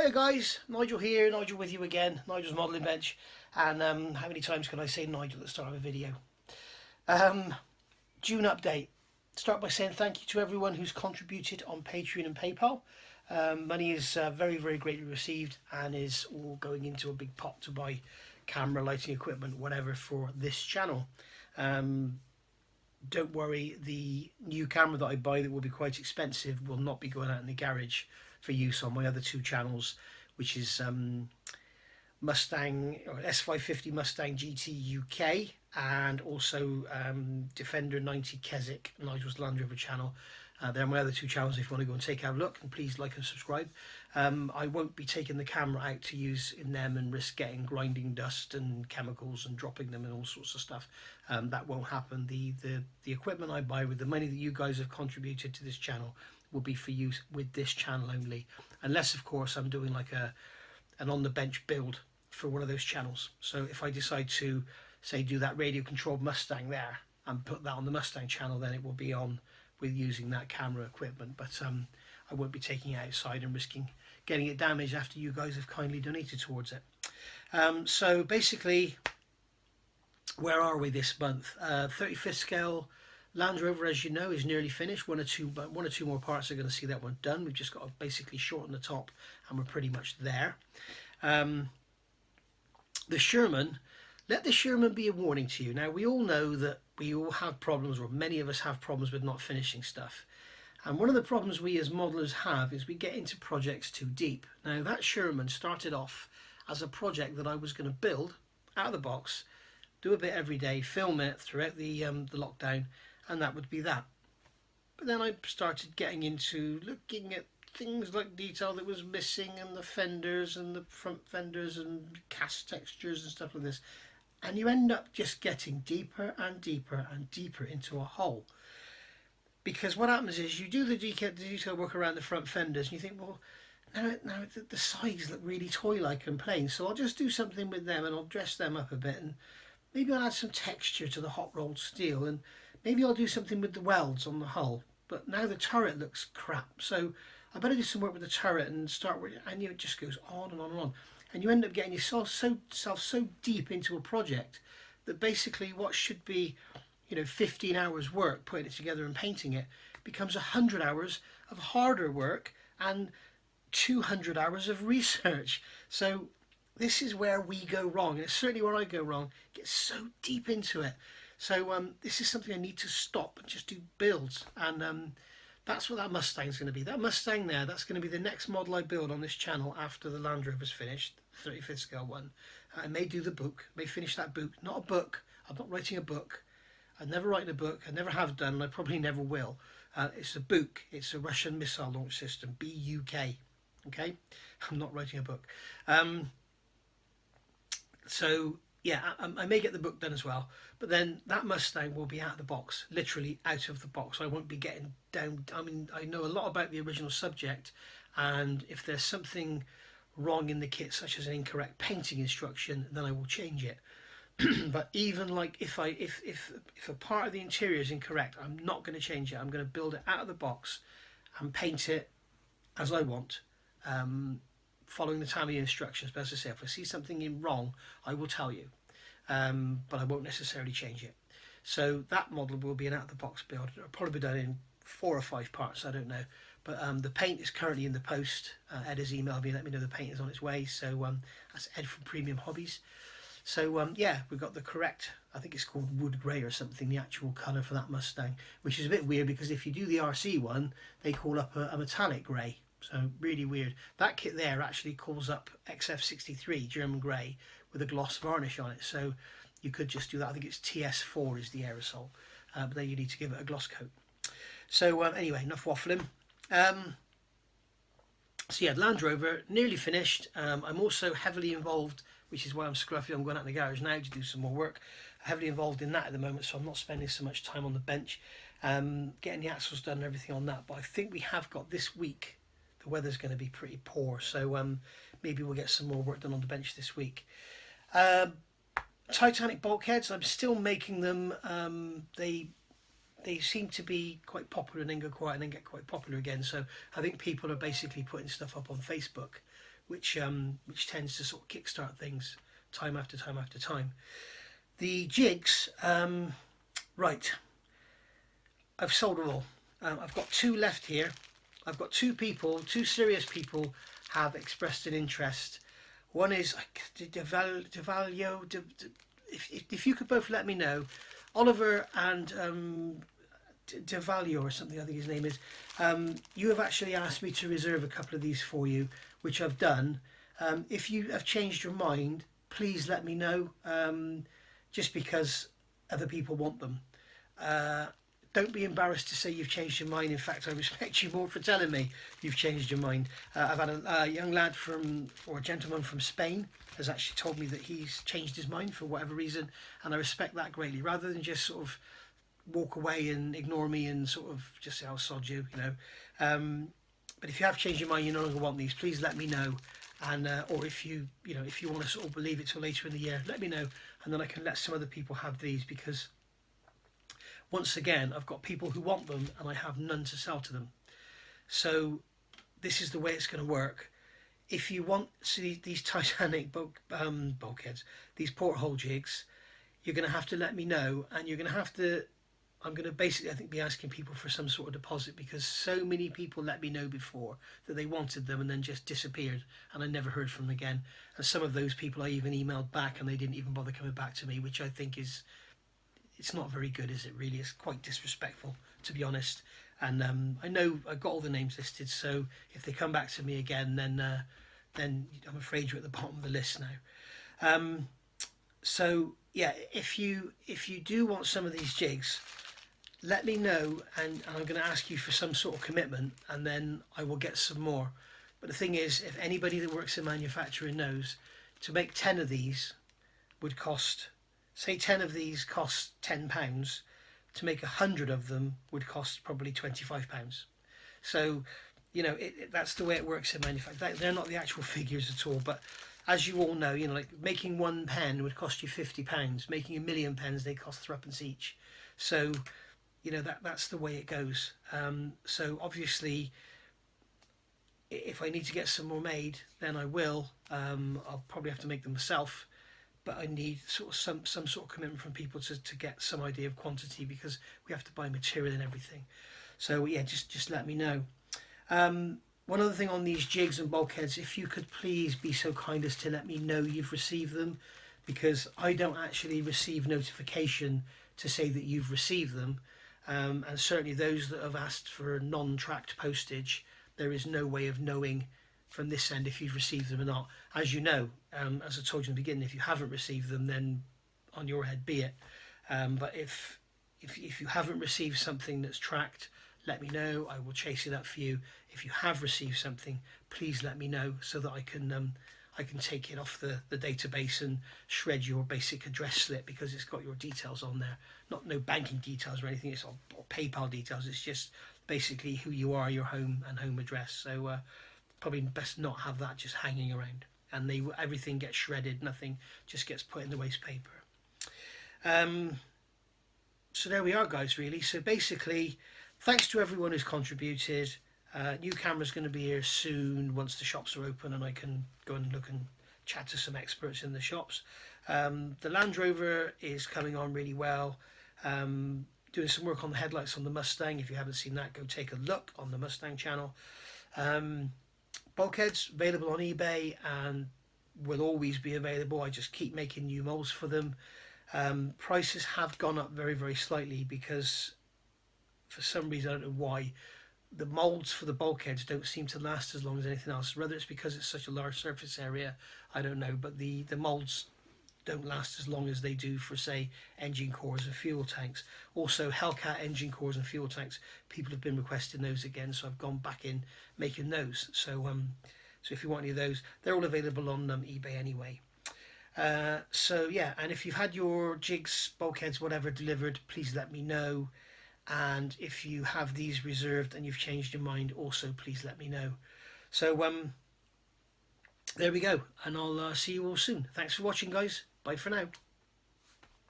Hiya guys, Nigel here, Nigel with you again, Nigel's Modelling Bench. And how many times can I say Nigel at the start of a video? June update. Start by saying thank you to everyone who's contributed on Patreon and PayPal. Money is very, very greatly received and is all going into a big pot to buy camera, lighting equipment, whatever for this channel. Don't worry, the new camera that I buy that will be quite expensive will not be going out in the garage for use on my other two channels, which is Mustang or S550 Mustang GT UK and also Defender 90 Keswick, Nigel's Land Rover channel. They're my other two channels if you want to go and take a look, and please like and subscribe. I won't be taking the camera out to use in them and risk getting grinding dust and chemicals and dropping them and all sorts of stuff. That won't happen. The equipment I buy with the money that you guys have contributed to this channel will be for use with this channel only, unless of course I'm doing like an on the bench build for one of those channels. So if I decide to say do that radio controlled Mustang there and put that on the Mustang channel, then it will be on with using that camera equipment, but I won't be taking it outside and risking getting it damaged after you guys have kindly donated towards it. So basically, where are we this month? 35th scale Land Rover, as you know, is nearly finished. One or two more parts are going to see that one done. We've just got to basically shorten the top and we're pretty much there. The Sherman, let the Sherman be a warning to you. Now, we all know that we all have problems, or many of us have problems with not finishing stuff. And one of the problems we as modelers have is we get into projects too deep. Now, that Sherman started off as a project that I was going to build out of the box, do a bit every day, film it throughout the lockdown, and that would be that. But then I started getting into looking at things like detail that was missing, and the fenders and the front fenders and cast textures and stuff like this. And you end up just getting deeper and deeper and deeper into a hole. Because what happens is you do the detail work around the front fenders and you think, well, now the sides look really toy-like and plain, so I'll just do something with them and I'll dress them up a bit, and maybe I'll add some texture to the hot rolled steel, and maybe I'll do something with the welds on the hull. But now the turret looks crap, so I better do some work with the turret and start with, and it just goes on and on and on. And you end up getting yourself so deep into a project that basically what should be, 15 hours work putting it together and painting it becomes 100 hours of harder work and 200 hours of research. So this is where we go wrong, and it's certainly where I go wrong. Get so deep into it. So this is something I need to stop and just do builds, and that's what that Mustang's going to be. That Mustang there, that's going to be the next model I build on this channel after the Land Rover's finished, the 35th scale one. I may do the book, may finish that book. Not a book. I'm not writing a book. I'm never writing a book. I never have done, and I probably never will. It's a book. It's a Russian missile launch system, BUK. Okay? I'm not writing a book. So yeah, I may get the book done as well, but then that Mustang will be out of the box, literally out of the box. I won't be getting down. I mean, I know a lot about the original subject, and if there's something wrong in the kit, such as an incorrect painting instruction, then I will change it. But even like if a part of the interior is incorrect, I'm not going to change it. I'm going to build it out of the box and paint it as I want, following the Tamiya instructions. But as I say, if I see something wrong, I will tell you, but I won't necessarily change it. So that model will be an out-of-the-box build. It'll probably be done in 4 or 5 parts, I don't know. But the paint is currently in the post. Ed has emailed me, let me know the paint is on its way. So that's Ed from Premium Hobbies. So yeah, we've got the correct, I think it's called wood grey or something, the actual colour for that Mustang, which is a bit weird because if you do the RC one, they call up a metallic grey. So really weird. That kit there actually calls up XF63 German grey with a gloss varnish on it. So you could just do that. I think it's TS4 is the aerosol, but then you need to give it a gloss coat. So anyway, enough waffling. So yeah, Land Rover nearly finished. I'm also heavily involved, which is why I'm scruffy. I'm going out in the garage now to do some more work. Heavily involved in that at the moment, so I'm not spending so much time on the bench, getting the axles done and everything on that. But I think we have got this week. The weather's going to be pretty poor, so maybe we'll get some more work done on the bench this week. Titanic bulkheads, I'm still making them. They seem to be quite popular and then go quiet and then get quite popular again. So I think people are basically putting stuff up on Facebook which tends to sort of kickstart things time after time after time. The jigs, right, I've sold them all. I've got 2 left here. I've got 2 people, 2 serious people have expressed an interest. One is Devalio. If you could both let me know, Oliver and Devalio or something, I think his name is. You have actually asked me to reserve a couple of these for you, which I've done. If you have changed your mind, please let me know. Just because other people want them. Don't be embarrassed to say you've changed your mind. In fact, I respect you more for telling me you've changed your mind. I've had a young lad or a gentleman from Spain has actually told me that he's changed his mind for whatever reason, and I respect that greatly. Rather than just sort of walk away and ignore me and sort of just say, I'll sod you, you know. But if you have changed your mind, you no longer want these, please let me know. And or if you want to sort of leave it till later in the year, let me know, and then I can let some other people have these, because once again, I've got people who want them and I have none to sell to them. So this is the way it's going to work. If you want these Titanic bulkheads, these porthole jigs, you're going to have to let me know, and you're going to have to, I'm going to basically, I think, be asking people for some sort of deposit, because so many people let me know before that they wanted them and then just disappeared, and I never heard from them again. And some of those people I even emailed back and they didn't even bother coming back to me, which I think is, it's not very good, is it really? It's quite disrespectful, to be honest. And I know I've got all the names listed, so if they come back to me again, then I'm afraid you're at the bottom of the list now. So yeah, if you do want some of these jigs, let me know, and I'm going to ask you for some sort of commitment, and then I will get some more. But the thing is, if anybody that works in manufacturing knows, to make 10 of these would cost, say 10 of these cost £10, to make 100 of them would cost probably £25. So, you know, that's the way it works in manufacturing. They're not the actual figures at all, but as you all know, you know, like making 1 pen would cost you £50. Making 1 million pens, they cost threepence each. So, you know, that's the way it goes. So obviously, if I need to get some more made, then I will. I'll probably have to make them myself, but I need sort of some sort of commitment from people to get some idea of quantity, because we have to buy material and everything. So yeah, just let me know. One other thing on these jigs and bulkheads, if you could please be so kind as to let me know you've received them, because I don't actually receive notification to say that you've received them. And certainly those that have asked for non-tracked postage, there is no way of knowing from this end if you've received them or not. As you know, as I told you in the beginning, if you haven't received them, then on your head be it. But if you haven't received something that's tracked, let me know. I will chase it up for you. If you have received something, please let me know, so that I can take it off the database and shred your basic address slip, because it's got your details on there. No banking details or anything, it's all PayPal details. It's just basically who you are, your home and home address. So probably best not have that just hanging around. And everything gets shredded, nothing just gets put in the waste paper. So there we are, guys, really. So basically, thanks to everyone who's contributed. New camera's going to be here soon once the shops are open and I can go and look and chat to some experts in the shops. The Land Rover is coming on really well. Doing some work on the headlights on the Mustang. If you haven't seen that, go take a look on the Mustang channel. Bulkheads available on eBay and will always be available. I just keep making new molds for them. Prices have gone up very, very slightly, because for some reason, I don't know why, the molds for the bulkheads don't seem to last as long as anything else. Whether it's because it's such a large surface area, I don't know, but the molds don't last as long as they do for, say, engine cores and fuel tanks. Also, Hellcat engine cores and fuel tanks, people have been requesting those again, so I've gone back in making those. So so if you want any of those, they're all available on eBay anyway. So yeah, and if you've had your jigs, bulkheads, whatever delivered, please let me know. And if you have these reserved and you've changed your mind, also please let me know. So there we go, and I'll see you all soon. Thanks for watching, guys. Bye for now.